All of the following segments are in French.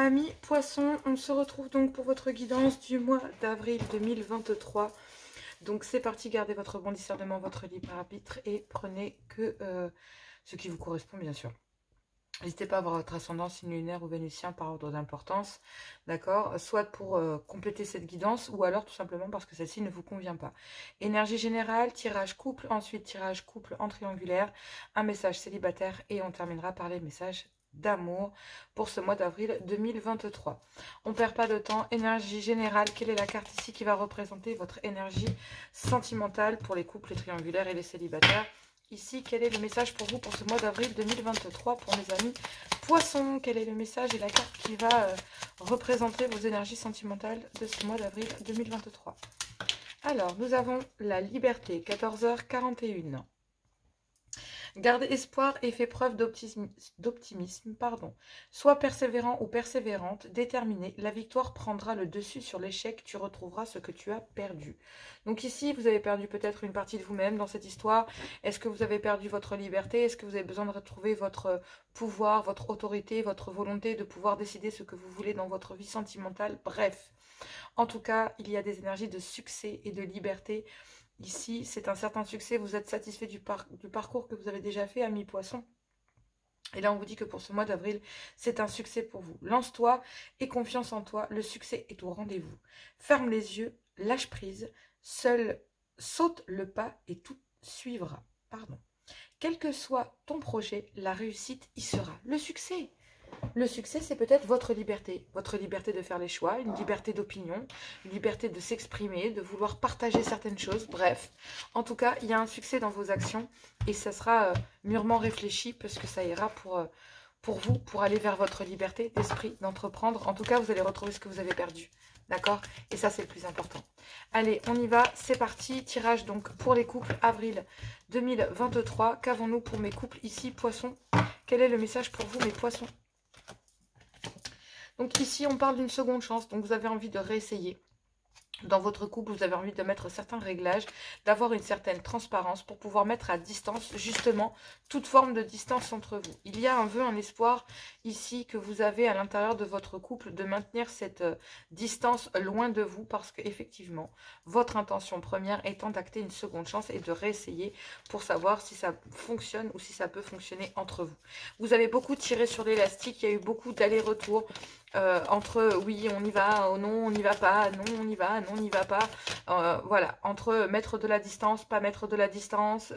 Amis poissons, on se retrouve donc pour votre guidance du mois d'avril 2023. Donc c'est parti, gardez votre bon discernement, votre libre arbitre et prenez que ce qui vous correspond bien sûr. N'hésitez pas à avoir votre ascendant, signe lunaire ou vénusien par ordre d'importance, d'accord? Soit pour compléter cette guidance ou alors tout simplement parce que celle-ci ne vous convient pas. Énergie générale, tirage couple, ensuite tirage couple en triangulaire, un message célibataire et on terminera par les messages d'amour pour ce mois d'avril 2023. On ne perd pas de temps. Énergie générale, quelle est la carte ici qui va représenter votre énergie sentimentale pour les couples, les triangulaires et les célibataires? Ici, quel est le message pour vous pour ce mois d'avril 2023 pour mes amis poissons? Quel est le message et la carte qui va représenter vos énergies sentimentales de ce mois d'avril 2023? Alors, nous avons la liberté, 14h41. Garde espoir et fais preuve d'optimisme, pardon. Sois persévérant ou persévérante, déterminé. La victoire prendra le dessus sur l'échec. Tu retrouveras ce que tu as perdu. Donc ici, vous avez perdu peut-être une partie de vous-même dans cette histoire. Est-ce que vous avez perdu votre liberté? Est-ce que vous avez besoin de retrouver votre pouvoir, votre autorité, votre volonté de pouvoir décider ce que vous voulez dans votre vie sentimentale? Bref, en tout cas, il y a des énergies de succès et de liberté. Ici, c'est un certain succès. Vous êtes satisfait du parcours que vous avez déjà fait, amis poissons. Et là, on vous dit que pour ce mois d'avril, c'est un succès pour vous. Lance-toi et confiance en toi. Le succès est au rendez-vous. Ferme les yeux, lâche prise. Seul saute le pas et tout suivra. Pardon. Quel que soit ton projet, la réussite y sera. Le succès, c'est peut-être votre liberté de faire les choix, une liberté d'opinion, une liberté de s'exprimer, de vouloir partager certaines choses. Bref, en tout cas, il y a un succès dans vos actions et ça sera mûrement réfléchi parce que ça ira pour vous, pour aller vers votre liberté d'esprit, d'entreprendre. En tout cas, vous allez retrouver ce que vous avez perdu. D'accord? Et ça, c'est le plus important. Allez, on y va. C'est parti. Tirage donc pour les couples, avril 2023. Qu'avons-nous pour mes couples ici, poissons? Quel est le message pour vous, mes poissons? Donc ici, on parle d'une seconde chance. Donc vous avez envie de réessayer. Dans votre couple, vous avez envie de mettre certains réglages, d'avoir une certaine transparence pour pouvoir mettre à distance, justement, toute forme de distance entre vous. Il y a un vœu, un espoir ici que vous avez à l'intérieur de votre couple de maintenir cette distance loin de vous parce qu'effectivement, votre intention première étant d'acter une seconde chance et de réessayer pour savoir si ça fonctionne ou si ça peut fonctionner entre vous. Vous avez beaucoup tiré sur l'élastique, il y a eu beaucoup d'allers-retours. Entre oui on y va, oh non on n'y va pas, non on y va, non on n'y va pas, voilà, entre mettre de la distance, pas mettre de la distance,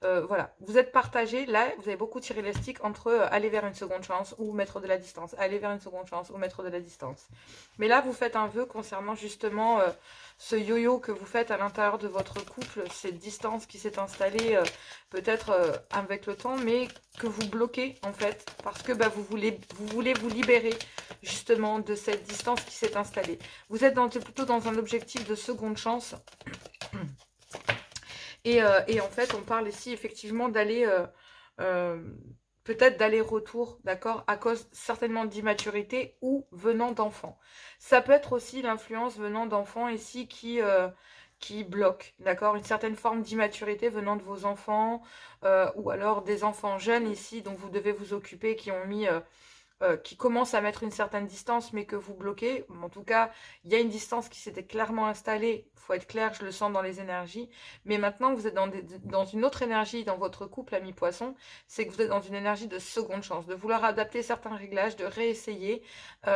voilà, vous êtes partagé, là vous avez beaucoup tiré l'élastique entre aller vers une seconde chance ou mettre de la distance, aller vers une seconde chance ou mettre de la distance. Mais là vous faites un vœu concernant justement ce yo-yo que vous faites à l'intérieur de votre couple, cette distance qui s'est installée peut-être avec le temps, mais que vous bloquez en fait, parce que bah, vous voulez vous libérer justement de cette distance qui s'est installée. Vous êtes plutôt dans un objectif de seconde chance. Et en fait, on parle ici effectivement d'aller... peut-être d'aller-retour, d'accord, à cause certainement d'immaturité ou venant d'enfants. Ça peut être aussi l'influence venant d'enfants ici qui bloque, d'accord, une certaine forme d'immaturité venant de vos enfants ou alors des enfants jeunes ici dont vous devez vous occuper, qui ont mis... qui commence à mettre une certaine distance, mais que vous bloquez. En tout cas, il y a une distance qui s'était clairement installée. Il faut être clair, je le sens dans les énergies. Mais maintenant, vous êtes dans une autre énergie dans votre couple, ami poisson. C'est que vous êtes dans une énergie de seconde chance, de vouloir adapter certains réglages, de réessayer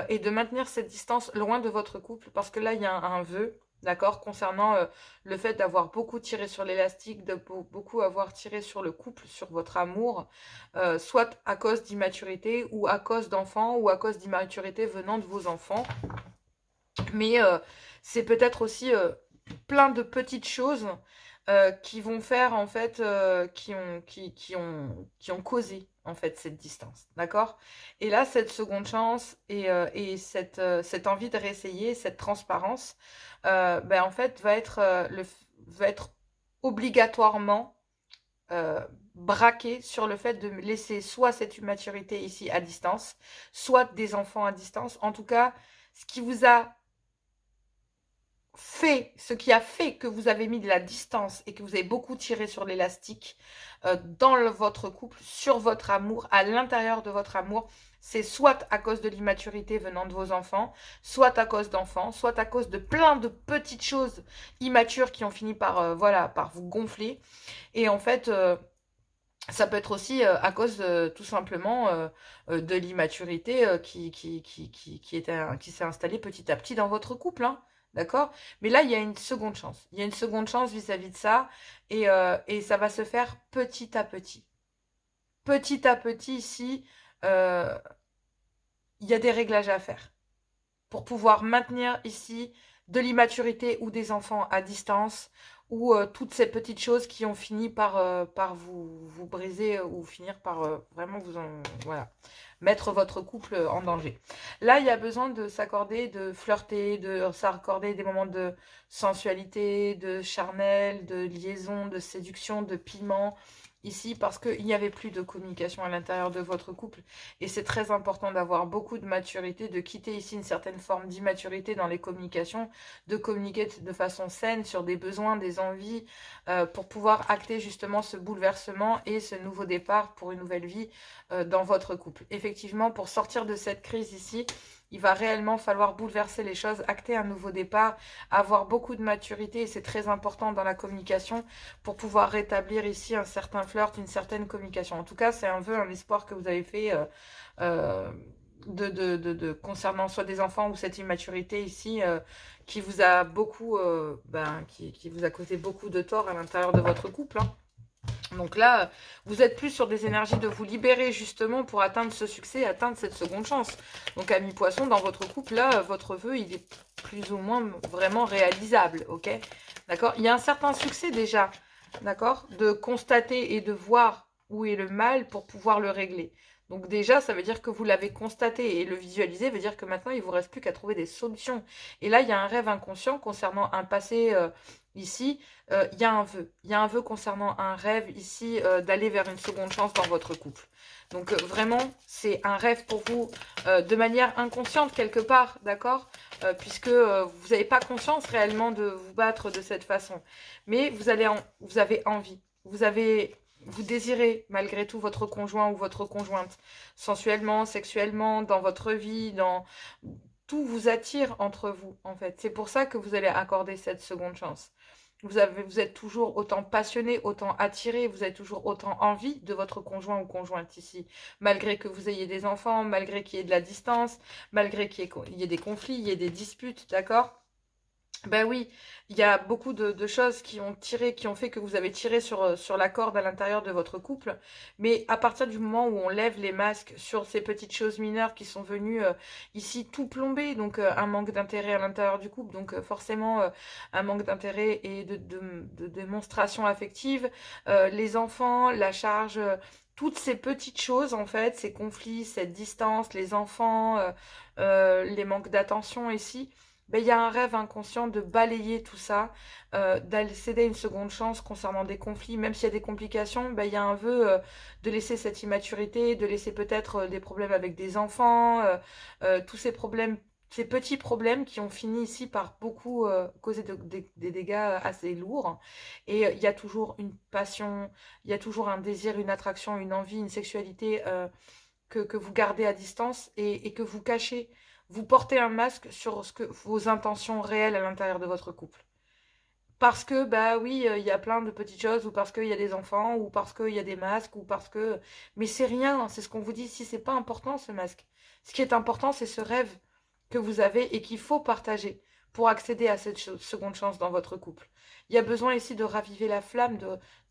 et de maintenir cette distance loin de votre couple. Parce que là, il y a un vœu. D'accord, concernant le fait d'avoir beaucoup tiré sur l'élastique, de beaucoup avoir tiré sur le couple, sur votre amour, soit à cause d'immaturité ou à cause d'enfants ou à cause d'immaturité venant de vos enfants. Mais c'est peut-être aussi plein de petites choses qui vont faire en fait, qui ont causé en fait cette distance, d'accord? Et là, cette seconde chance et cette envie de réessayer, cette transparence, ben, en fait, va être obligatoirement braqué sur le fait de laisser soit cette immaturité ici à distance, soit des enfants à distance. En tout cas, ce qui vous a ce qui a fait que vous avez mis de la distance et que vous avez beaucoup tiré sur l'élastique dans votre couple, sur votre amour, à l'intérieur de votre amour, c'est soit à cause de l'immaturité venant de vos enfants, soit à cause d'enfants, soit à cause de plein de petites choses immatures qui ont fini par, voilà, par vous gonfler. Et en fait, ça peut être aussi à cause tout simplement de l'immaturité qui s'est installée petit à petit dans votre couple, hein, d'accord? Mais là, il y a une seconde chance. Il y a une seconde chance vis-à-vis de ça et ça va se faire petit à petit. Petit à petit, ici, euh, il y a des réglages à faire pour pouvoir maintenir ici de l'immaturité ou des enfants à distance ou toutes ces petites choses qui ont fini par vous briser ou finir par vraiment voilà, mettre votre couple en danger. Là, il y a besoin de s'accorder, de flirter, de s'accorder des moments de sensualité, de charnel, de liaison, de séduction, de piment, ici, parce qu'il n'y avait plus de communication à l'intérieur de votre couple. Et c'est très important d'avoir beaucoup de maturité, de quitter ici une certaine forme d'immaturité dans les communications, de communiquer de façon saine sur des besoins, des envies, pour pouvoir acter justement ce bouleversement et ce nouveau départ pour une nouvelle vie dans votre couple. Effectivement, pour sortir de cette crise ici, il va réellement falloir bouleverser les choses, acter un nouveau départ, avoir beaucoup de maturité et c'est très important dans la communication pour pouvoir rétablir ici un certain flirt, une certaine communication. En tout cas, c'est un vœu, un espoir que vous avez fait concernant soit des enfants ou cette immaturité ici qui vous a beaucoup, qui vous a causé beaucoup de tort à l'intérieur de votre couple, hein. Donc là, vous êtes plus sur des énergies de vous libérer justement pour atteindre ce succès, atteindre cette seconde chance. Donc ami poisson, dans votre couple, là, votre vœu, il est plus ou moins vraiment réalisable, ok? D'accord? Il y a un certain succès déjà, d'accord? De constater et de voir où est le mal pour pouvoir le régler. Donc déjà, ça veut dire que vous l'avez constaté et le visualiser veut dire que maintenant, il ne vous reste plus qu'à trouver des solutions. Et là, il y a un rêve inconscient concernant un passé ici. Il y a un vœu. Il y a un vœu concernant un rêve ici d'aller vers une seconde chance dans votre couple. Donc vraiment, c'est un rêve pour vous de manière inconsciente quelque part, d'accord? Puisque vous n'avez pas conscience réellement de vous battre de cette façon. Mais vous avez envie. Vous désirez malgré tout votre conjoint ou votre conjointe, sensuellement, sexuellement, dans votre vie, tout vous attire entre vous, en fait. C'est pour ça que vous allez accorder cette seconde chance. Vous êtes toujours autant passionné, autant attiré, vous avez toujours autant envie de votre conjoint ou conjointe ici, malgré que vous ayez des enfants, malgré qu'il y ait de la distance, malgré qu'il y ait des conflits, il y ait des disputes, d'accord? Ben oui, il y a beaucoup de choses qui ont fait que vous avez tiré sur la corde à l'intérieur de votre couple. Mais à partir du moment où on lève les masques sur ces petites choses mineures qui sont venues ici tout plomber, donc un manque d'intérêt à l'intérieur du couple, donc forcément un manque d'intérêt et de démonstration affective, les enfants, la charge, toutes ces petites choses en fait, ces conflits, cette distance, les enfants, les manques d'attention ici. Ben, il y a un rêve inconscient de balayer tout ça, d'aller céder une seconde chance concernant des conflits, même s'il y a des complications, ben, il y a un vœu de laisser cette immaturité, de laisser peut-être des problèmes avec des enfants, tous ces problèmes, ces petits problèmes qui ont fini ici par beaucoup causer des dégâts assez lourds. Et il y a toujours une passion, il y a toujours un désir, une attraction, une envie, une sexualité que vous gardez à distance et que vous cachez. Vous portez un masque sur vos intentions réelles à l'intérieur de votre couple. Parce que, bah oui, il y a plein de petites choses, ou parce qu'il y a des enfants, ou parce qu'il y a des masques, ou parce que... Mais c'est rien, c'est ce qu'on vous dit ici, c'est pas important ce masque. Ce qui est important, c'est ce rêve que vous avez et qu'il faut partager pour accéder à cette seconde chance dans votre couple. Il y a besoin ici de raviver la flamme,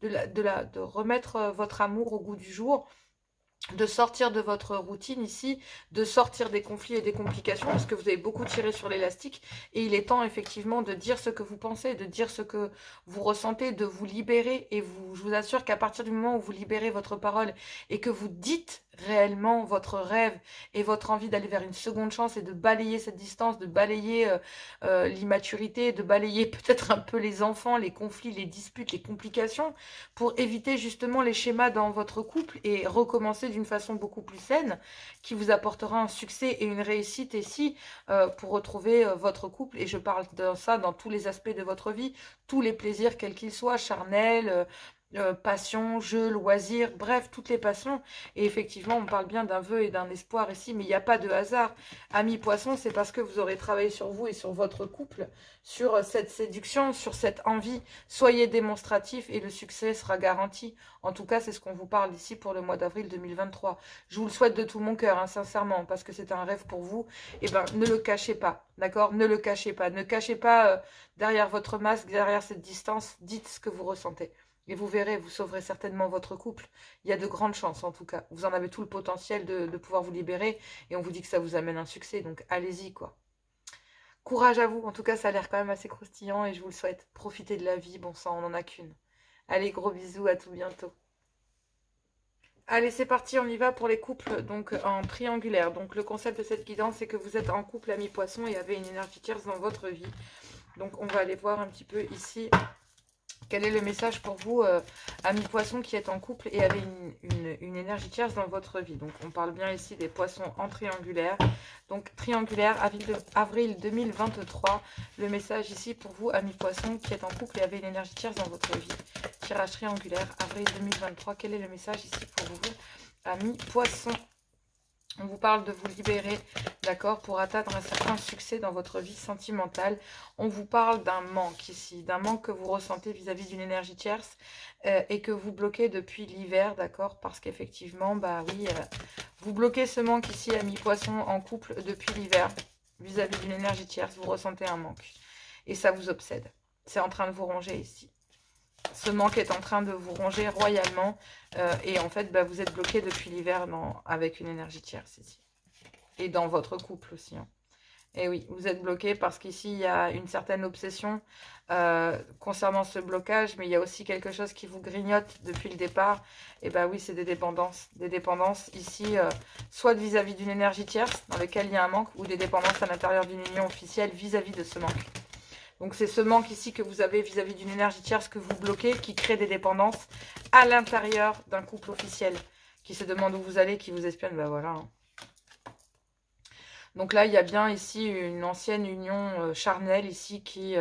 de remettre votre amour au goût du jour, de sortir de votre routine ici, de sortir des conflits et des complications, parce que vous avez beaucoup tiré sur l'élastique, et il est temps effectivement de dire ce que vous pensez, de dire ce que vous ressentez, de vous libérer, et je vous assure qu'à partir du moment où vous libérez votre parole, et que vous dites réellement votre rêve et votre envie d'aller vers une seconde chance et de balayer cette distance, de balayer l'immaturité, de balayer peut-être un peu les enfants, les conflits, les disputes, les complications, pour éviter justement les schémas dans votre couple et recommencer d'une façon beaucoup plus saine, qui vous apportera un succès et une réussite ici pour retrouver votre couple. Et je parle de ça dans tous les aspects de votre vie, tous les plaisirs, quels qu'ils soient, charnels, passion, jeu, loisirs, bref, toutes les passions. Et effectivement, on parle bien d'un vœu et d'un espoir ici, mais il n'y a pas de hasard. Amis poissons, c'est parce que vous aurez travaillé sur vous et sur votre couple, sur cette séduction, sur cette envie. Soyez démonstratifs et le succès sera garanti. En tout cas, c'est ce qu'on vous parle ici pour le mois d'avril 2023. Je vous le souhaite de tout mon cœur, hein, sincèrement, parce que c'est un rêve pour vous. Et ben, ne le cachez pas, d'accord? Ne le cachez pas. Ne cachez pas derrière votre masque, derrière cette distance. Dites ce que vous ressentez. Et vous verrez, vous sauverez certainement votre couple. Il y a de grandes chances en tout cas. Vous en avez tout le potentiel de pouvoir vous libérer. Et on vous dit que ça vous amène un succès. Donc allez-y quoi. Courage à vous. En tout cas, ça a l'air quand même assez croustillant et je vous le souhaite. Profitez de la vie. Bon sang, on n'en a qu'une. Allez, gros bisous. À tout bientôt. Allez, c'est parti. On y va pour les couples donc en triangulaire. Donc le concept de cette guidance, c'est que vous êtes en couple ami poisson et avez une énergie tierce dans votre vie. Donc on va aller voir un petit peu ici... Quel est le message pour vous, amis poissons qui êtes en couple et avez une énergie tierce dans votre vie? Donc, on parle bien ici des poissons en triangulaire. Donc, triangulaire, avril 2023. Le message ici pour vous, amis poissons qui êtes en couple et avez une énergie tierce dans votre vie. Tirage triangulaire, avril 2023. Quel est le message ici pour vous, amis poissons? On vous parle de vous libérer, d'accord, pour atteindre un certain succès dans votre vie sentimentale. On vous parle d'un manque ici, d'un manque que vous ressentez vis-à-vis d'une énergie tierce et que vous bloquez depuis l'hiver, d'accord, parce qu'effectivement, bah oui, vous bloquez ce manque ici, amis poissons, en couple depuis l'hiver, vis-à-vis d'une énergie tierce, vous ressentez un manque. Et ça vous obsède. C'est en train de vous ronger ici. Ce manque est en train de vous ronger royalement et en fait, bah, vous êtes bloqué depuis l'hiver avec une énergie tierce ici. Et dans votre couple aussi. Hein. Et oui, vous êtes bloqué parce qu'ici, il y a une certaine obsession concernant ce blocage, mais il y a aussi quelque chose qui vous grignote depuis le départ. Et bah oui, c'est des dépendances. Des dépendances ici, soit vis-à-vis d'une énergie tierce dans laquelle il y a un manque, ou des dépendances à l'intérieur d'une union officielle vis-à-vis de ce manque. Donc, c'est ce manque ici que vous avez vis-à-vis d'une énergie tierce que vous bloquez, qui crée des dépendances à l'intérieur d'un couple officiel, qui se demande où vous allez, qui vous espionne. Ben voilà. Hein. Donc là, il y a bien ici une ancienne union charnelle ici qui...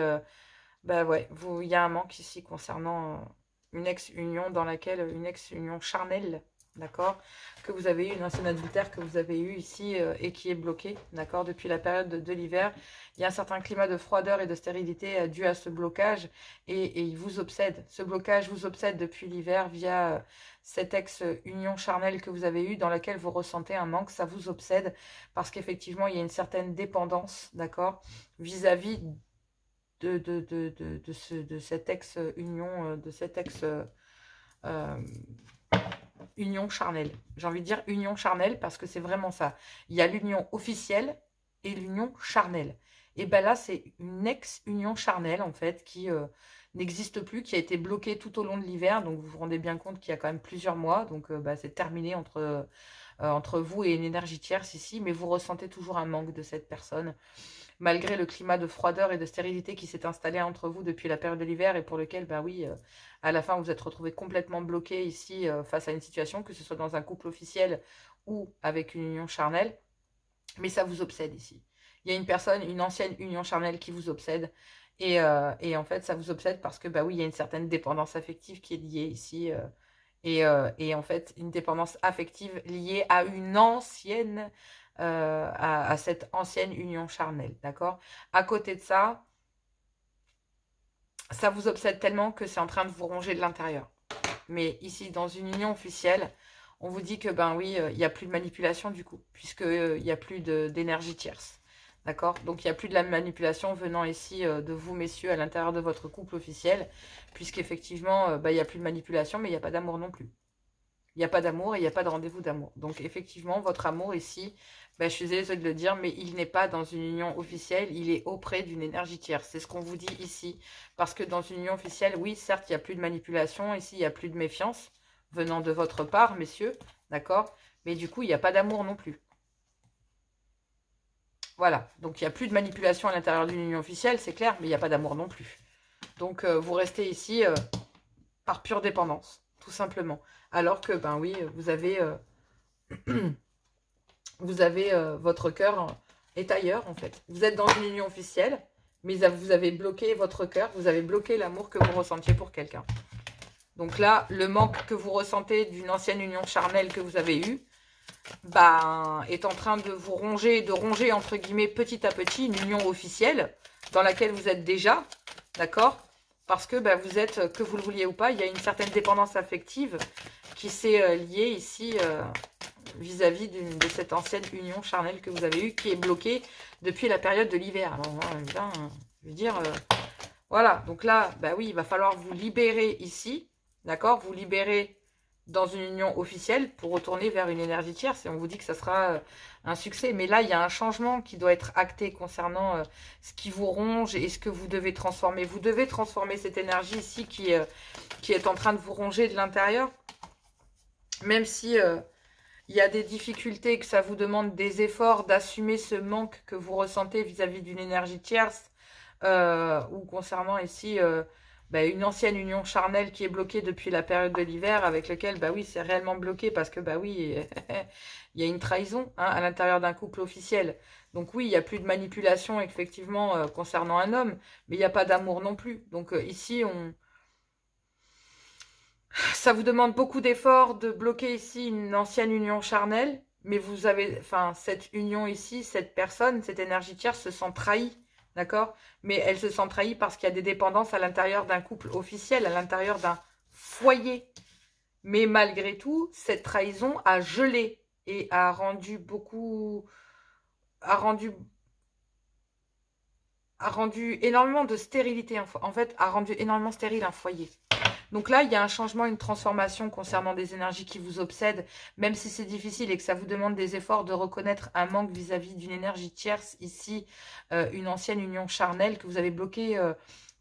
ben ouais, il y a un manque ici concernant une ex-union dans laquelle... Une ex-union charnelle, d'accord, que vous avez eu, une ancienne adultère que vous avez eu ici et qui est bloquée, d'accord, depuis la période de l'hiver. Il y a un certain climat de froideur et de stérilité dû à ce blocage et il vous obsède. Ce blocage vous obsède depuis l'hiver via cette ex-union charnelle que vous avez eue dans laquelle vous ressentez un manque. Ça vous obsède parce qu'effectivement, il y a une certaine dépendance, d'accord, vis-à-vis de cette ex-union, de cette ex... union charnelle. J'ai envie de dire union charnelle parce que c'est vraiment ça. Il y a l'union officielle et l'union charnelle. Et bien là, c'est une ex-union charnelle, en fait, qui n'existe plus, qui a été bloquée tout au long de l'hiver. Donc, vous vous rendez bien compte qu'il y a quand même plusieurs mois. Donc, c'est terminé entre vous et une énergie tierce ici. Mais vous ressentez toujours un manque de cette personne. Malgré le climat de froideur et de stérilité qui s'est installé entre vous depuis la période de l'hiver et pour lequel, bah oui, à la fin, vous êtes retrouvé complètement bloqué ici face à une situation, que ce soit dans un couple officiel ou avec une union charnelle. Mais ça vous obsède ici. Il y a une personne, une ancienne union charnelle qui vous obsède. Et en fait, ça vous obsède parce que, bah oui, il y a une certaine dépendance affective qui est liée ici. Et en fait, une dépendance affective liée à une ancienne... à cette ancienne union charnelle, d'accord? À côté de ça, ça vous obsède tellement que c'est en train de vous ronger de l'intérieur. Mais ici, dans une union officielle, on vous dit que, ben oui, il n'y a plus de manipulation du coup, puisqu'il n'y a plus d'énergie tierce, d'accord? Donc, il n'y a plus de la manipulation venant ici de vous, messieurs, à l'intérieur de votre couple officiel, puisqu'effectivement, il n'y a plus de manipulation, mais il n'y a pas d'amour non plus. Il n'y a pas d'amour et il n'y a pas de rendez-vous d'amour. Donc, effectivement, votre amour ici, je suis désolée de le dire, mais il n'est pas dans une union officielle, il est auprès d'une énergie tierce. C'est ce qu'on vous dit ici. Parce que dans une union officielle, oui, certes, il n'y a plus de manipulation. Ici, il n'y a plus de méfiance venant de votre part, messieurs. d'accord? Mais du coup, il n'y a pas d'amour non plus. Voilà, donc il n'y a plus de manipulation à l'intérieur d'une union officielle, c'est clair, mais il n'y a pas d'amour non plus. Donc vous restez ici par pure dépendance, tout simplement. Alors que, ben oui, vous avez votre cœur est ailleurs, en fait. Vous êtes dans une union officielle, mais vous avez bloqué votre cœur, vous avez bloqué l'amour que vous ressentiez pour quelqu'un. Donc là, le manque que vous ressentez d'une ancienne union charnelle que vous avez eue, ben, est en train de vous ronger, entre guillemets petit à petit une union officielle dans laquelle vous êtes déjà, d'accord? Parce que ben, vous êtes, que vous le vouliez ou pas, il y a une certaine dépendance affective qui s'est liée ici vis-à-vis de cette ancienne union charnelle que vous avez eue, qui est bloquée depuis la période de l'hiver. Alors, je veux dire, voilà, donc là, ben oui, il va falloir vous libérer ici, d'accord? Vous libérer dans une union officielle pour retourner vers une énergie tierce et on vous dit que ça sera un succès. Mais là, il y a un changement qui doit être acté concernant ce qui vous ronge et ce que vous devez transformer. Vous devez transformer cette énergie ici qui est en train de vous ronger de l'intérieur. Même si il y a des difficultés, que ça vous demande des efforts d'assumer ce manque que vous ressentez vis-à-vis d'une énergie tierce ou concernant ici... bah, une ancienne union charnelle qui est bloquée depuis la période de l'hiver, avec lequel, bah oui, c'est réellement bloqué parce que, bah oui, il y a une trahison hein, à l'intérieur d'un couple officiel. Donc oui, il n'y a plus de manipulation, effectivement, concernant un homme, mais il n'y a pas d'amour non plus. Donc ici, ça vous demande beaucoup d'efforts de bloquer ici une ancienne union charnelle, mais vous avez, enfin, cette union ici, cette personne, cette énergie tierce se sent trahie. D'accord? Mais elle se sent trahie parce qu'il y a des dépendances à l'intérieur d'un couple officiel, à l'intérieur d'un foyer. Mais malgré tout, cette trahison a gelé et a rendu beaucoup... a rendu énormément de stérilité. En fait, a rendu énormément stérile un foyer. Donc là, il y a un changement, une transformation concernant des énergies qui vous obsèdent, même si c'est difficile et que ça vous demande des efforts de reconnaître un manque vis-à-vis d'une énergie tierce, ici, une ancienne union charnelle que vous avez bloquée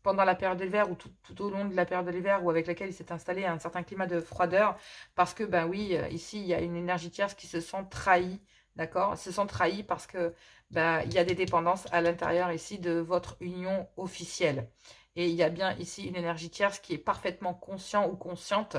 pendant la période de l'hiver ou tout au long de la période de l'hiver ou avec laquelle il s'est installé un certain climat de froideur, parce que, ben oui, ici, il y a une énergie tierce qui se sent trahie, d'accord? Se sent trahie parce que, ben, il y a des dépendances à l'intérieur ici de votre union officielle. Et il y a bien ici une énergie tierce qui est parfaitement conscient ou consciente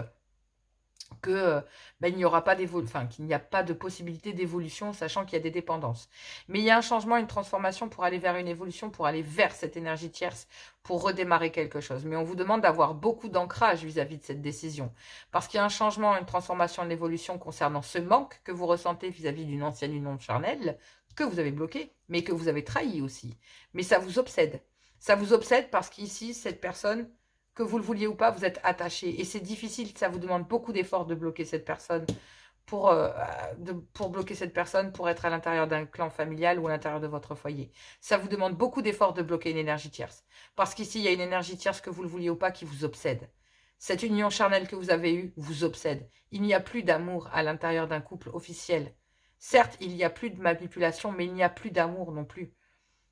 que ben, il n'y aura pas qu'il n'y a pas de possibilité d'évolution, sachant qu'il y a des dépendances. Mais il y a un changement, une transformation pour aller vers une évolution, pour aller vers cette énergie tierce, pour redémarrer quelque chose. Mais on vous demande d'avoir beaucoup d'ancrage vis-à-vis de cette décision. Parce qu'il y a un changement, une transformation, une évolution concernant ce manque que vous ressentez vis-à-vis d'une ancienne union charnelle, que vous avez bloqué, mais que vous avez trahi aussi. Mais ça vous obsède. Ça vous obsède parce qu'ici, cette personne, que vous le vouliez ou pas, vous êtes attaché. Et c'est difficile, ça vous demande beaucoup d'efforts de bloquer cette personne, pour bloquer cette personne, pour être à l'intérieur d'un clan familial ou à l'intérieur de votre foyer. Ça vous demande beaucoup d'efforts de bloquer une énergie tierce. Parce qu'ici, il y a une énergie tierce, que vous le vouliez ou pas, qui vous obsède. Cette union charnelle que vous avez eue vous obsède. Il n'y a plus d'amour à l'intérieur d'un couple officiel. Certes, il n'y a plus de manipulation, mais il n'y a plus d'amour non plus.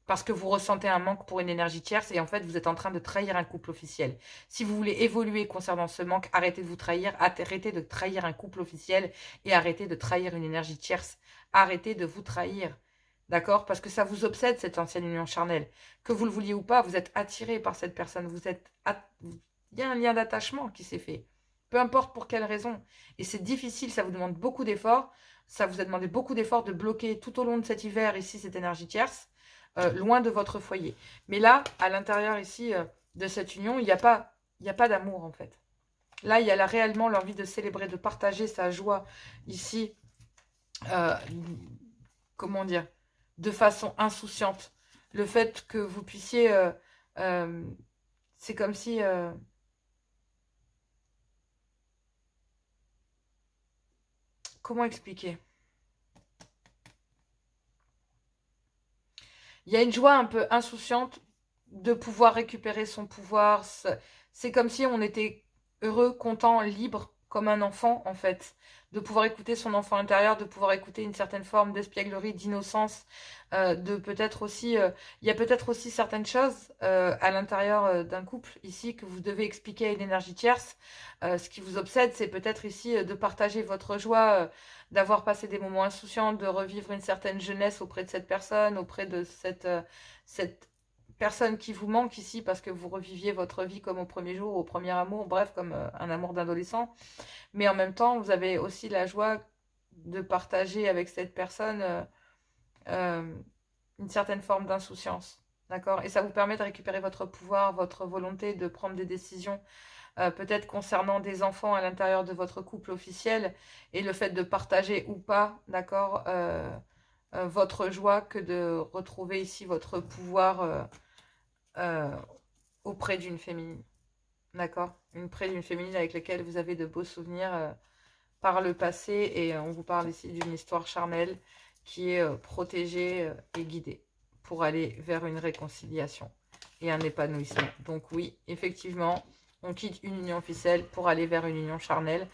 Parce que vous ressentez un manque pour une énergie tierce et en fait, vous êtes en train de trahir un couple officiel. Si vous voulez évoluer concernant ce manque, arrêtez de vous trahir, arrêtez de trahir un couple officiel et arrêtez de trahir une énergie tierce. Arrêtez de vous trahir. D'accord? Parce que ça vous obsède, cette ancienne union charnelle. Que vous le vouliez ou pas, vous êtes attiré par cette personne. Il y a un lien d'attachement qui s'est fait. Peu importe pour quelle raison. Et c'est difficile, ça vous demande beaucoup d'efforts. Ça vous a demandé beaucoup d'efforts de bloquer tout au long de cet hiver, ici, cette énergie tierce. Loin de votre foyer. Mais là, à l'intérieur ici de cette union, il n'y a pas d'amour en fait. Là, il y a réellement l'envie de célébrer, de partager sa joie ici, comment dire, de façon insouciante. Le fait que vous puissiez, c'est comme si... comment expliquer ? Il y a une joie un peu insouciante de pouvoir récupérer son pouvoir. C'est comme si on était heureux, content, libre comme un enfant en fait, de pouvoir écouter son enfant intérieur, de pouvoir écouter une certaine forme d'espièglerie, d'innocence, de peut-être aussi, il y a peut-être aussi certaines choses à l'intérieur d'un couple ici que vous devez expliquer à une énergie tierce. Ce qui vous obsède, c'est peut-être ici de partager votre joie, d'avoir passé des moments insouciants, de revivre une certaine jeunesse auprès de cette personne, auprès de cette personne qui vous manque ici parce que vous reviviez votre vie comme au premier jour, au premier amour, bref, comme un amour d'adolescent. Mais en même temps, vous avez aussi la joie de partager avec cette personne euh, une certaine forme d'insouciance. D'accord? Et ça vous permet de récupérer votre pouvoir, votre volonté de prendre des décisions, peut-être concernant des enfants à l'intérieur de votre couple officiel, et le fait de partager ou pas, d'accord, votre joie, que de retrouver ici votre pouvoir euh, auprès d'une féminine. D'accord? Auprès d'une féminine avec laquelle vous avez de beaux souvenirs par le passé, et on vous parle ici d'une histoire charnelle qui est protégée et guidée pour aller vers une réconciliation et un épanouissement. Donc oui, effectivement, on quitte une union officielle pour aller vers une union charnelle.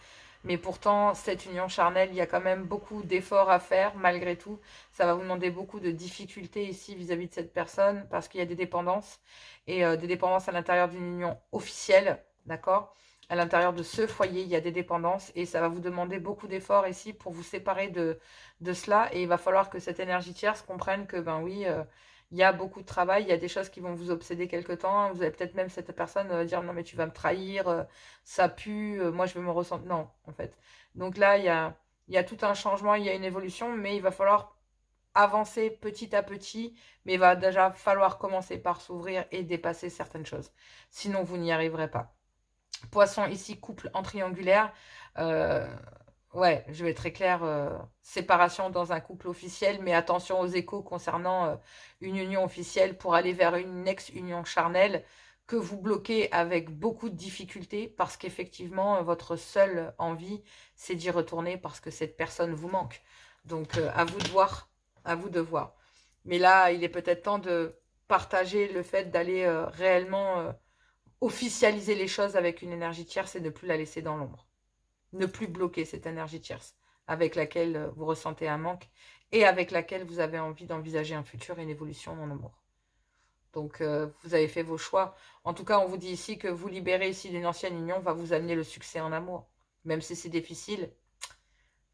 Mais pourtant, cette union charnelle, il y a quand même beaucoup d'efforts à faire, malgré tout. Ça va vous demander beaucoup de difficultés ici vis-à-vis de cette personne, parce qu'il y a des dépendances, et des dépendances à l'intérieur d'une union officielle, d'accord? À l'intérieur de ce foyer, il y a des dépendances, et ça va vous demander beaucoup d'efforts ici pour vous séparer de cela. Et il va falloir que cette énergie tierce comprenne que, ben oui, il y a beaucoup de travail, il y a des choses qui vont vous obséder quelque temps. Vous allez peut-être même cette personne dire non mais tu vas me trahir, ça pue, moi je vais me ressentir. Non, en fait. Donc là, il y a tout un changement, il y a une évolution, mais il va falloir avancer petit à petit, mais il va déjà falloir commencer par s'ouvrir et dépasser certaines choses. Sinon, vous n'y arriverez pas. Poisson ici, couple en triangulaire. Euh, ouais, je vais être très clair. Séparation dans un couple officiel, mais attention aux échos concernant une union officielle pour aller vers une ex-union charnelle que vous bloquez avec beaucoup de difficultés parce qu'effectivement, votre seule envie, c'est d'y retourner parce que cette personne vous manque. Donc, à vous de voir, à vous de voir. Mais là, il est peut-être temps de partager le fait d'aller réellement officialiser les choses avec une énergie tierce et ne plus la laisser dans l'ombre. Ne plus bloquer cette énergie tierce avec laquelle vous ressentez un manque et avec laquelle vous avez envie d'envisager un futur et une évolution en amour. Donc, vous avez fait vos choix. En tout cas, on vous dit ici que vous libérer ici d'une ancienne union va vous amener le succès en amour. Même si c'est difficile,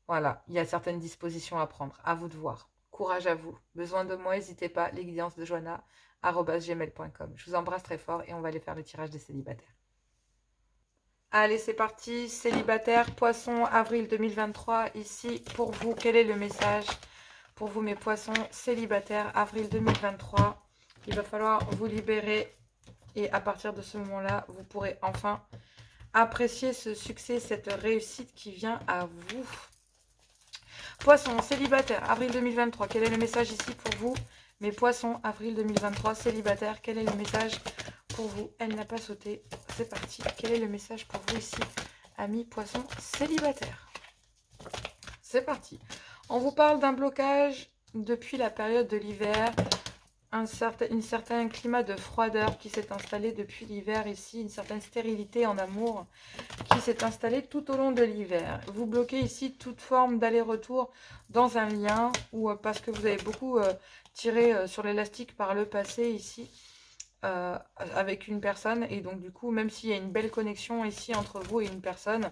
voilà, il y a certaines dispositions à prendre. À vous de voir. Courage à vous. Besoin de moi, n'hésitez pas. Les guidances de Joanna, @gmail.com. Je vous embrasse très fort et on va aller faire le tirage des célibataires. Allez, c'est parti. Célibataire, poisson, avril 2023. Ici, pour vous, quel est le message pour vous, mes poissons célibataires, avril 2023? Il va falloir vous libérer. Et à partir de ce moment-là, vous pourrez enfin apprécier ce succès, cette réussite qui vient à vous. Poisson, célibataire, avril 2023. Quel est le message ici pour vous? Mes poissons, avril 2023, célibataire. Quel est le message pour vous? Elle n'a pas sauté. C'est parti. Quel est le message pour vous ici, amis poissons célibataires? C'est parti. On vous parle d'un blocage depuis la période de l'hiver. Un certain climat de froideur qui s'est installé depuis l'hiver ici. Une certaine stérilité en amour qui s'est installée tout au long de l'hiver. Vous bloquez ici toute forme d'aller-retour dans un lien ou parce que vous avez beaucoup tiré sur l'élastique par le passé ici avec une personne. Et donc du coup, même s'il y a une belle connexion ici entre vous et une personne,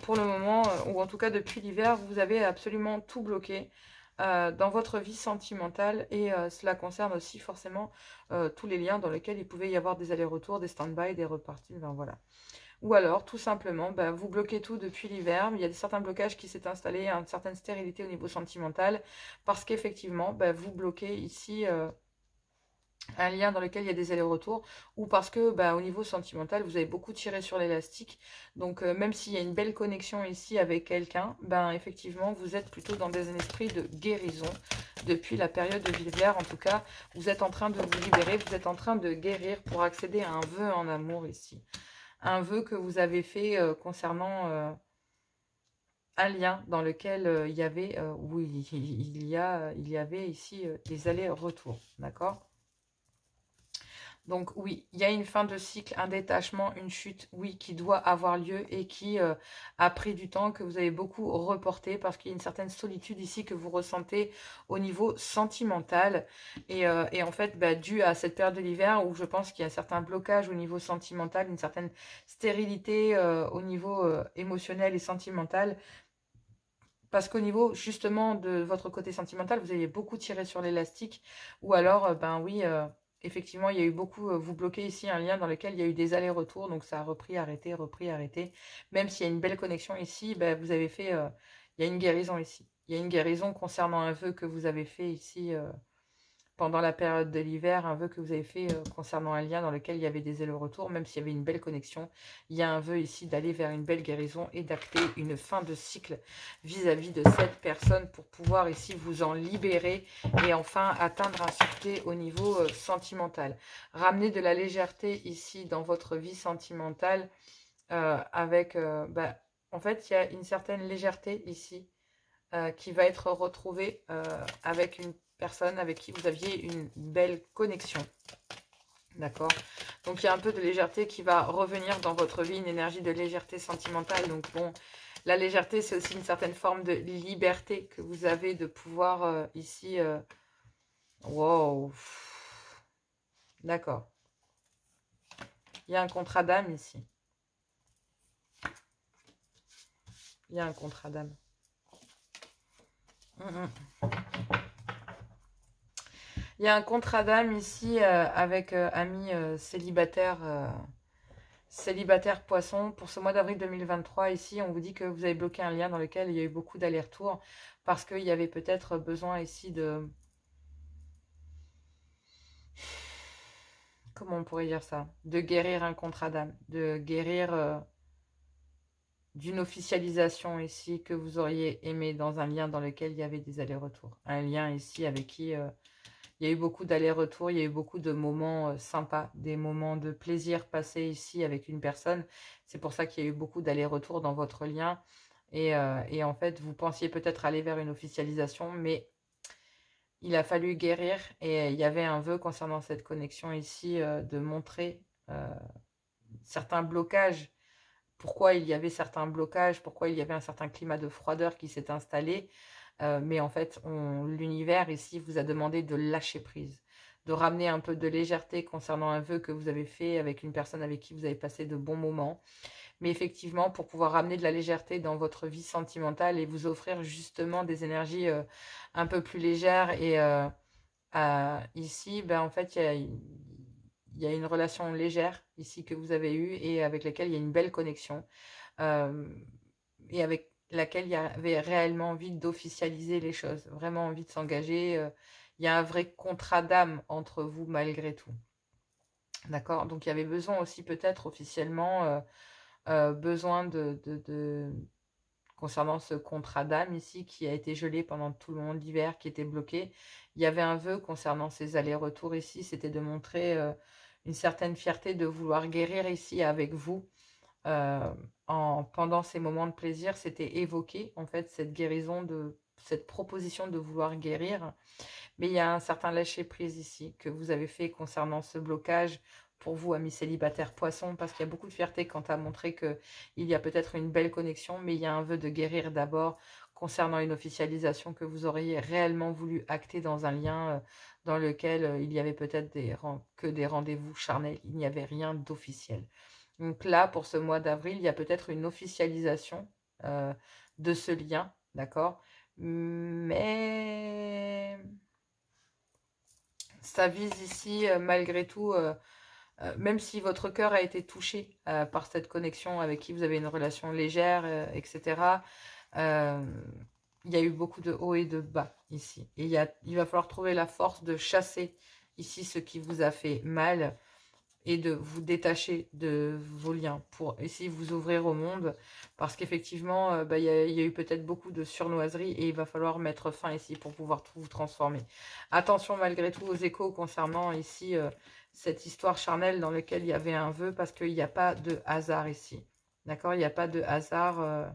pour le moment, ou en tout cas depuis l'hiver, vous avez absolument tout bloqué dans votre vie sentimentale, et cela concerne aussi forcément tous les liens dans lesquels il pouvait y avoir des allers-retours, des stand-by, des reparties, ben voilà. Ou alors, tout simplement, ben, vous bloquez tout depuis l'hiver. Il y a certains blocages qui s'est installé, une certaine stérilité au niveau sentimental, parce qu'effectivement, ben, vous bloquez ici un lien dans lequel il y a des allers-retours, ou parce que bah, au niveau sentimental, vous avez beaucoup tiré sur l'élastique. Donc même s'il y a une belle connexion ici avec quelqu'un, ben effectivement, vous êtes plutôt dans des esprits de guérison depuis la période de l'hiver. En tout cas, vous êtes en train de vous libérer, vous êtes en train de guérir pour accéder à un vœu en amour ici. Un vœu que vous avez fait concernant un lien dans lequel il y avait, où il y avait ici des allers-retours, d'accord? Donc oui, il y a une fin de cycle, un détachement, une chute, oui, qui doit avoir lieu et qui a pris du temps, que vous avez beaucoup reporté parce qu'il y a une certaine solitude ici que vous ressentez au niveau sentimental. Et en fait, bah, dû à cette période de l'hiver où je pense qu'il y a un certain blocage au niveau sentimental, une certaine stérilité au niveau émotionnel et sentimental, parce qu'au niveau justement de votre côté sentimental, vous avez beaucoup tiré sur l'élastique, ou alors, ben oui, effectivement, il y a eu beaucoup, vous bloquez ici un lien dans lequel il y a eu des allers-retours, donc ça a repris, arrêté, repris, arrêté. Même s'il y a une belle connexion ici, ben, vous avez fait, il y a une guérison ici. Il y a une guérison concernant un vœu que vous avez fait ici pendant la période de l'hiver, un vœu que vous avez fait concernant un lien dans lequel il y avait des allers-retours, même s'il y avait une belle connexion. Il y a un vœu ici d'aller vers une belle guérison et d'acter une fin de cycle vis-à-vis de cette personne pour pouvoir ici vous en libérer et enfin atteindre un succès au niveau sentimental. Ramener de la légèreté ici dans votre vie sentimentale avec... en fait, il y a une certaine légèreté ici qui va être retrouvée avec une personne avec qui vous aviez une belle connexion. D'accord? Donc, il y a un peu de légèreté qui va revenir dans votre vie, une énergie de légèreté sentimentale. Donc, bon, la légèreté, c'est aussi une certaine forme de liberté que vous avez de pouvoir ici... Wow! D'accord. Il y a un contrat d'âme ici. Il y a un contrat d'âme. Il y a un contrat d'âme ici avec amis célibataires poissons. Pour ce mois d'avril 2023, ici, on vous dit que vous avez bloqué un lien dans lequel il y a eu beaucoup d'allers-retours parce qu'il y avait peut-être besoin ici de... Comment on pourrait dire ça? De guérir un contrat d'âme, de guérir d'une officialisation ici que vous auriez aimé dans un lien dans lequel il y avait des allers-retours. Un lien ici avec qui... il y a eu beaucoup d'allers-retours, il y a eu beaucoup de moments sympas, des moments de plaisir passés ici avec une personne. C'est pour ça qu'il y a eu beaucoup d'allers-retours dans votre lien. Et en fait, vous pensiez peut-être aller vers une officialisation, mais il a fallu guérir. Et il y avait un vœu concernant cette connexion ici de montrer certains blocages. Pourquoi il y avait certains blocages, pourquoi il y avait un certain climat de froideur qui s'est installé. Mais en fait, l'univers ici vous a demandé de lâcher prise, de ramener un peu de légèreté concernant un vœu que vous avez fait avec une personne avec qui vous avez passé de bons moments. Mais effectivement, pour pouvoir ramener de la légèreté dans votre vie sentimentale et vous offrir justement des énergies un peu plus légères. Et ici, ben, en fait, il y a une relation légère ici que vous avez eue et avec laquelle il y a une belle connexion. Et avec laquelle il y avait réellement envie d'officialiser les choses, vraiment envie de s'engager. Il y a un vrai contrat d'âme entre vous malgré tout. D'accord? Donc il y avait besoin aussi peut-être officiellement, besoin concernant ce contrat d'âme ici qui a été gelé pendant tout le long de l'hiver, qui était bloqué. Il y avait un vœu concernant ces allers-retours ici, c'était de montrer une certaine fierté de vouloir guérir ici avec vous. Pendant ces moments de plaisir, c'était évoqué en fait cette guérison, cette proposition de vouloir guérir. Mais il y a un certain lâcher-prise ici que vous avez fait concernant ce blocage pour vous, amis célibataires poissons, parce qu'il y a beaucoup de fierté quant à montrer qu'il y a peut-être une belle connexion, mais il y a un vœu de guérir d'abord concernant une officialisation que vous auriez réellement voulu acter dans un lien dans lequel il y avait peut-être que des rendez-vous charnels, il n'y avait rien d'officiel. Donc là, pour ce mois d'avril, il y a peut-être une officialisation de ce lien, d'accord? Mais ça vise ici, malgré tout, même si votre cœur a été touché par cette connexion avec qui vous avez une relation légère, etc., il y a eu beaucoup de hauts et de bas ici. Et il va falloir trouver la force de chasser ici ce qui vous a fait mal et de vous détacher de vos liens pour essayer de vous ouvrir au monde, parce qu'effectivement, il y a eu peut-être beaucoup de surnoiserie et il va falloir mettre fin ici pour pouvoir vous transformer. Attention malgré tout aux échos concernant ici cette histoire charnelle dans laquelle il y avait un vœu, parce qu'il n'y a pas de hasard ici. D'accord? Il n'y a pas de hasard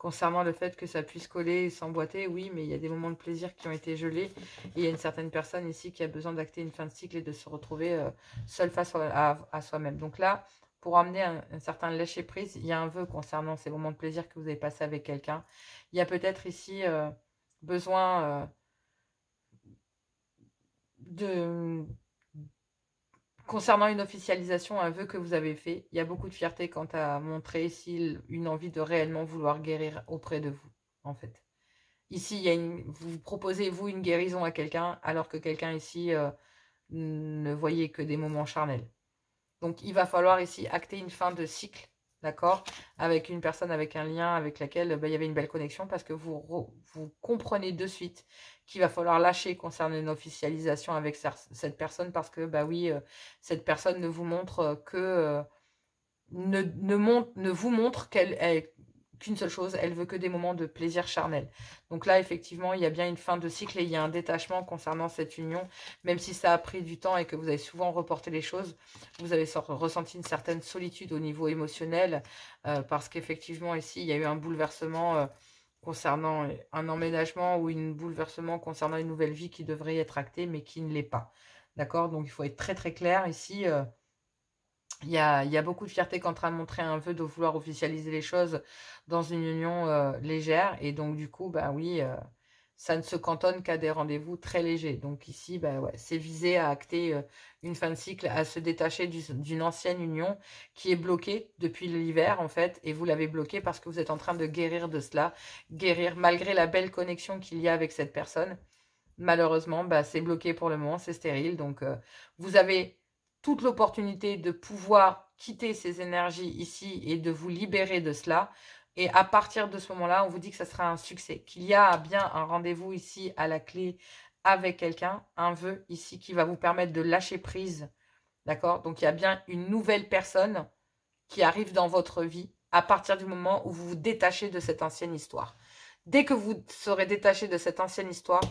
concernant le fait que ça puisse coller et s'emboîter, oui, mais il y a des moments de plaisir qui ont été gelés. Et il y a une certaine personne ici qui a besoin d'acter une fin de cycle et de se retrouver seule face à soi-même. Donc là, pour amener un certain lâcher-prise, il y a un vœu concernant ces moments de plaisir que vous avez passés avec quelqu'un. Il y a peut-être ici besoin de... Concernant une officialisation, un vœu que vous avez fait, il y a beaucoup de fierté quant à montrer ici une envie de réellement vouloir guérir auprès de vous, en fait. Ici, vous proposez, vous, une guérison à quelqu'un, alors que quelqu'un ici ne voyait que des moments charnels. Donc, il va falloir ici acter une fin de cycle, d'accord, avec une personne, avec un lien avec laquelle il y avait une belle connexion, parce que vous comprenez de suite qu'il va falloir lâcher concernant une officialisation avec cette personne, parce que, oui, cette personne ne vous montre que... ne vous montre qu'une seule chose, elle veut que des moments de plaisir charnel. Donc là, effectivement, il y a bien une fin de cycle et il y a un détachement concernant cette union, même si ça a pris du temps et que vous avez souvent reporté les choses, vous avez ressenti une certaine solitude au niveau émotionnel, parce qu'effectivement, ici, il y a eu un bouleversement concernant un emménagement ou un bouleversement concernant une nouvelle vie qui devrait être actée, mais qui ne l'est pas. D'accord? Donc, il faut être très, très clair ici. Il y a beaucoup de fierté qu'en train de montrer un vœu de vouloir officialiser les choses dans une union légère. Et donc, du coup, oui, ça ne se cantonne qu'à des rendez-vous très légers. Donc ici, ouais, c'est visé à acter une fin de cycle, à se détacher d'une ancienne union qui est bloquée depuis l'hiver, en fait. Et vous l'avez bloquée parce que vous êtes en train de guérir de cela. Guérir malgré la belle connexion qu'il y a avec cette personne. Malheureusement, c'est bloqué pour le moment, c'est stérile. Donc, vous avez toute l'opportunité de pouvoir quitter ces énergies ici et de vous libérer de cela. Et à partir de ce moment-là, on vous dit que ça sera un succès, qu'il y a bien un rendez-vous ici à la clé avec quelqu'un, un vœu ici qui va vous permettre de lâcher prise. D'accord? Donc, il y a bien une nouvelle personne qui arrive dans votre vie à partir du moment où vous vous détachez de cette ancienne histoire. Dès que vous serez détaché de cette ancienne histoire,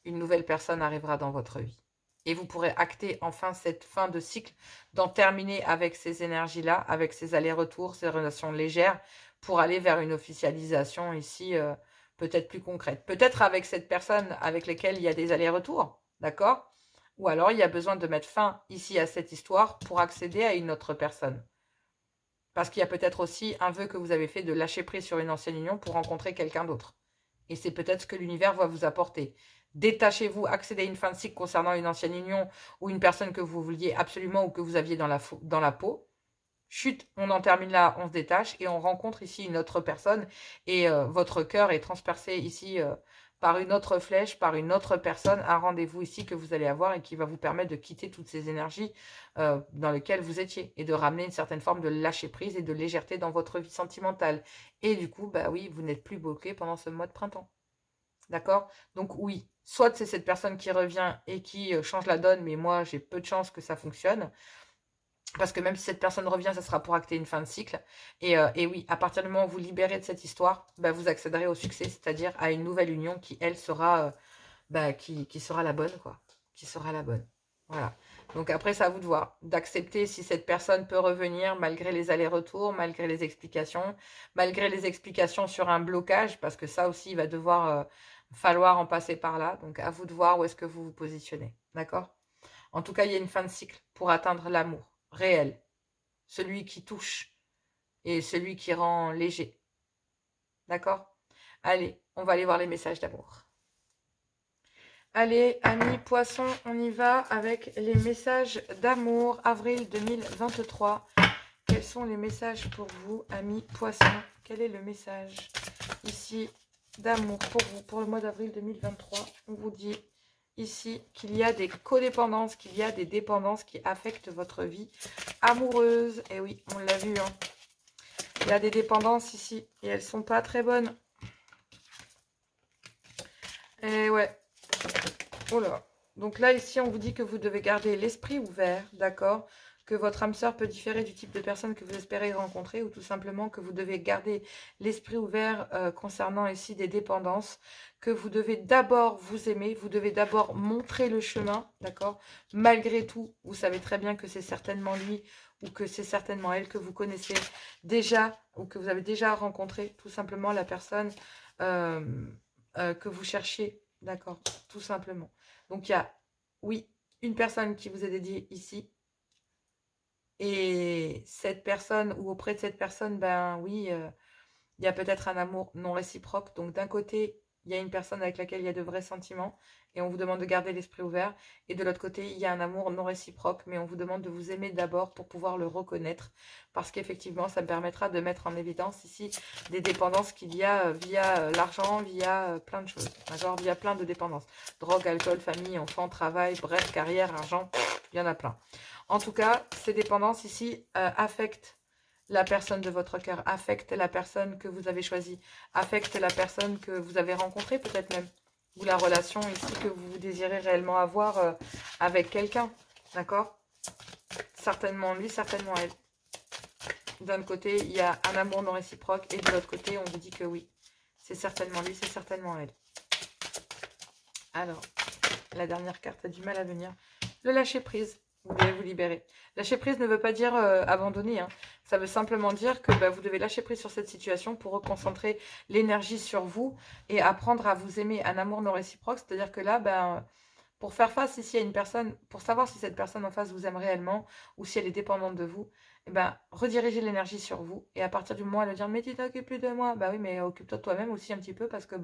une nouvelle personne arrivera dans votre vie. Et vous pourrez acter enfin cette fin de cycle, d'en terminer avec ces énergies-là, avec ces allers-retours, ces relations légères, pour aller vers une officialisation ici peut-être plus concrète. Peut-être avec cette personne avec laquelle il y a des allers-retours, d'accord? Ou alors il y a besoin de mettre fin ici à cette histoire pour accéder à une autre personne. Parce qu'il y a peut-être aussi un vœu que vous avez fait de lâcher prise sur une ancienne union pour rencontrer quelqu'un d'autre. Et c'est peut-être ce que l'univers va vous apporter. Détachez-vous, accédez à une fin de cycle concernant une ancienne union ou une personne que vous vouliez absolument ou que vous aviez dans la peau. Chut, on en termine là, on se détache et on rencontre ici une autre personne et votre cœur est transpercé ici par une autre flèche, par une autre personne, un rendez-vous ici que vous allez avoir et qui va vous permettre de quitter toutes ces énergies dans lesquelles vous étiez et de ramener une certaine forme de lâcher prise et de légèreté dans votre vie sentimentale. Et du coup, oui, vous n'êtes plus bloqué pendant ce mois de printemps. D'accord? Donc oui, soit c'est cette personne qui revient et qui change la donne, mais moi j'ai peu de chances que ça fonctionne. Parce que même si cette personne revient, ça sera pour acter une fin de cycle. Et oui, à partir du moment où vous libérez de cette histoire, vous accéderez au succès, c'est-à-dire à une nouvelle union qui, elle, sera, qui sera la bonne, quoi. Qui sera la bonne. Voilà. Donc après, c'est à vous de voir, d'accepter si cette personne peut revenir malgré les allers-retours, malgré les explications sur un blocage, parce que ça aussi, il va devoir falloir en passer par là. Donc à vous de voir où est-ce que vous vous positionnez. D'accord? En tout cas, il y a une fin de cycle pour atteindre l'amour réel, celui qui touche et celui qui rend léger. D'accord? Allez, on va aller voir les messages d'amour. Allez, amis poissons, on y va avec les messages d'amour, avril 2023. Quels sont les messages pour vous, amis poissons? Quel est le message ici d'amour pour vous, pour le mois d'avril 2023? On vous dit ici qu'il y a des codépendances, qu'il y a des dépendances qui affectent votre vie amoureuse. Et oui, on l'a vu, hein. Il y a des dépendances ici et elles sont pas très bonnes. Et ouais. Oh là. Donc là, ici, on vous dit que vous devez garder l'esprit ouvert, d'accord? Que votre âme sœur peut différer du type de personne que vous espérez rencontrer ou tout simplement que vous devez garder l'esprit ouvert concernant ici des dépendances, que vous devez d'abord vous aimer, vous devez d'abord montrer le chemin, d'accord? Malgré tout, vous savez très bien que c'est certainement lui ou que c'est certainement elle que vous connaissez déjà, ou que vous avez déjà rencontré, tout simplement la personne que vous cherchiez, d'accord, tout simplement. Donc il y a, oui, une personne qui vous est dédiée ici, et cette personne, ou auprès de cette personne, ben oui, il y a peut-être un amour non réciproque. Donc d'un côté, il y a une personne avec laquelle il y a de vrais sentiments et on vous demande de garder l'esprit ouvert. Et de l'autre côté, il y a un amour non réciproque, mais on vous demande de vous aimer d'abord pour pouvoir le reconnaître. Parce qu'effectivement, ça me permettra de mettre en évidence ici des dépendances qu'il y a via l'argent, via plein de choses. D'accord, via plein de dépendances. Drogue, alcool, famille, enfants, travail, bref, carrière, argent, il y en a plein. En tout cas, ces dépendances ici affectent la personne de votre cœur, affecte la personne que vous avez choisie, affecte la personne que vous avez rencontrée peut-être même, ou la relation ici que vous désirez réellement avoir avec quelqu'un, d'accord? Certainement lui, certainement elle. D'un côté, il y a un amour non réciproque, et de l'autre côté, on vous dit que oui, c'est certainement lui, c'est certainement elle. Alors, la dernière carte a du mal à venir. Le lâcher prise. Vous devez vous libérer. Lâcher prise ne veut pas dire abandonner. Hein. Ça veut simplement dire que vous devez lâcher prise sur cette situation pour reconcentrer l'énergie sur vous et apprendre à vous aimer un amour non réciproque. C'est-à-dire que là, pour faire face ici à une personne, pour savoir si cette personne en face vous aime réellement ou si elle est dépendante de vous, redirigez l'énergie sur vous. Et à partir du moment où elle va dire « Mais tu t'occupes plus de moi », bah oui, mais occupe-toi de toi-même aussi un petit peu parce que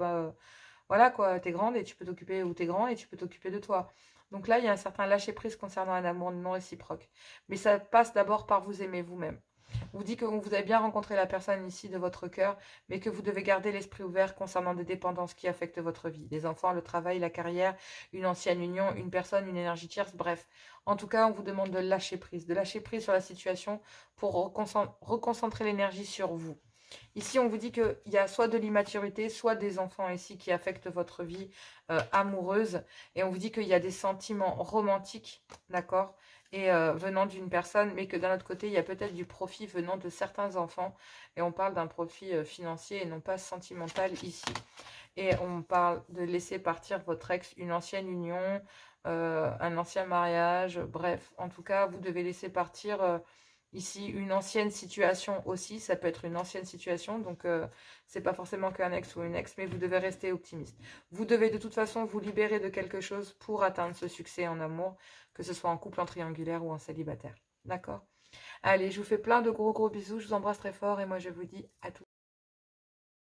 voilà quoi, t'es grande et tu peux t'occuper, ou t'es grand et tu peux t'occuper de toi. Donc là, il y a un certain lâcher-prise concernant un amour non réciproque. Mais ça passe d'abord par vous aimer vous-même. Vous dites que vous avez bien rencontré la personne ici de votre cœur, mais que vous devez garder l'esprit ouvert concernant des dépendances qui affectent votre vie. Les enfants, le travail, la carrière, une ancienne union, une personne, une énergie tierce, bref. En tout cas, on vous demande de lâcher prise sur la situation pour reconcentrer l'énergie sur vous. Ici, on vous dit qu'il y a soit de l'immaturité, soit des enfants ici qui affectent votre vie amoureuse. Et on vous dit qu'il y a des sentiments romantiques, d'accord, et venant d'une personne, mais que d'un autre côté, il y a peut-être du profit venant de certains enfants. Et on parle d'un profit financier et non pas sentimental ici. Et on parle de laisser partir votre ex, une ancienne union, un ancien mariage, bref. En tout cas, vous devez laisser partir... ici, une ancienne situation aussi, ça peut être une ancienne situation, donc c'est pas forcément qu'un ex ou une ex, mais vous devez rester optimiste. Vous devez de toute façon vous libérer de quelque chose pour atteindre ce succès en amour, que ce soit en couple, en triangulaire ou en célibataire. D'accord? Allez, je vous fais plein de gros bisous, je vous embrasse très fort et moi je vous dis à tout.